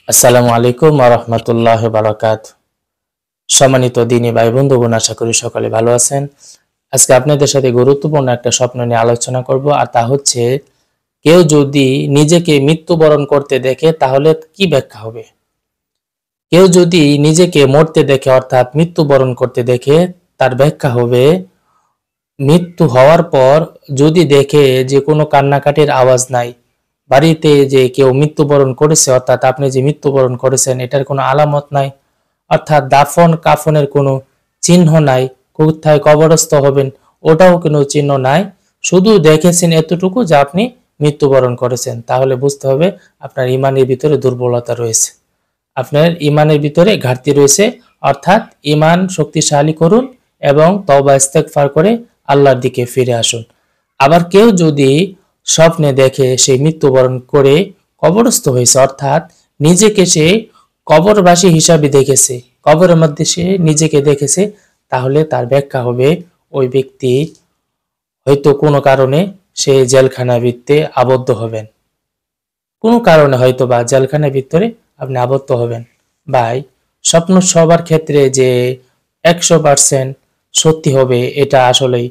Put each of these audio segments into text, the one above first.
আসসালামু আলাইকুম ওয়া রাহমাতুল্লাহি ওয়া বারাকাতুহু। সম্মানিত দ্বীনী ভাই বন্ধুগণ, আশা করি সকলে ভালো আছেন। আজকে আপনাদের সাথে গুরুত্বপূর্ণ একটা স্বপ্ন নিয়ে আলোচনা করব, আর তা হচ্ছে কেউ যদি নিজেকে মৃত্যুবরণ করতে দেখে তাহলে কি ব্যাখ্যা হবে। কেউ যদি নিজেকে মরতে দেখে অর্থাৎ মৃত্যুবরণ করতে দেখে তার ব্যাখ্যা হবে, মৃত্যু হওয়ার পর যদি দেখে যে কোনো কান্নাকাটির আওয়াজ নাই, বাড়িতে যে কেউ মৃত্যুবরণ করেছে অর্থাৎ আপনি যে মৃত্যুবরণ করেছেন এটার কোনো আলামত নাই, অর্থাৎ দাফন কাফনের কোনো চিহ্ন নাই, কোথায় কবরস্থ হবেন ওটাও কোনো চিহ্ন নাই, শুধু দেখেছেন এতটুকু যে আপনি মৃত্যুবরণ করেছেন, তাহলে বুঝতে হবে আপনার ইমানের ভিতরে দুর্বলতা রয়েছে, আপনার ইমানের ভিতরে ঘাটতি রয়েছে। অর্থাৎ ইমান শক্তিশালী করুন এবং তওবা ইস্তেগফার করে আল্লাহর দিকে ফিরে আসুন। আবার কেউ যদি স্বপ্নে দেখে সে মৃত্যুবরণ করে কবরস্থ হয়েছে, অর্থাৎ নিজেকে সে কবরবাসী হিসাবে দেখেছে, কবরের মধ্যে সে নিজেকে দেখেছে, তাহলে তার ব্যাখ্যা হবে ওই ব্যক্তি হয়তো কোনো কারণে সে জেলখানার ভিতরে আবদ্ধ হবেন, কোনো কারণে হয়তো বা জেলখানার ভিতরে আপনি আবদ্ধ হবেন। ভাই, স্বপ্ন সবার ক্ষেত্রে যে 100% সত্যি হবে এটা আসলেই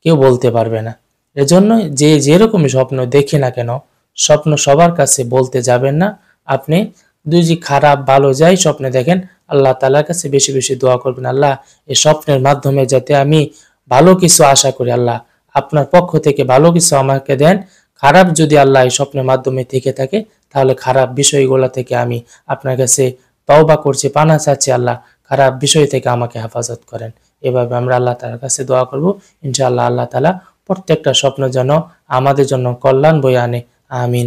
কেউ বলতে পারবে না। এজন্য যে যেরকমই স্বপ্ন দেখি না কেন, স্বপ্ন সবার কাছে বলতে যাবেন না। আপনি দুই যে খারাপ ভালো যাই স্বপ্নে দেখেন, আল্লাহ তাআলার কাছে বেশি বেশি দোয়া করবেন, আল্লাহ এই স্বপ্নের মাধ্যমে যাতে আমি ভালো কিছু আশা করি, আল্লাহ আপনার পক্ষ থেকে ভালো কিছু আমাকে দেন। খারাপ যদি আল্লাহ এই স্বপ্নের মাধ্যমে থেকে থাকে, তাহলে খারাপ বিষয়গুলো থেকে আমি আপনার কাছে তওবা করছি, পানা চাচ্ছি, আল্লাহ খারাপ বিষয় থেকে আমাকে হেফাজত করেন। এভাবে আমরা আল্লাহ তাআলার কাছে দোয়া করব। ইনশাআল্লাহ আল্লাহ তাআলা প্রত্যেকটা স্বপ্ন যেন আমাদের জন্য কল্যাণ বয়ে আনে। আমিন।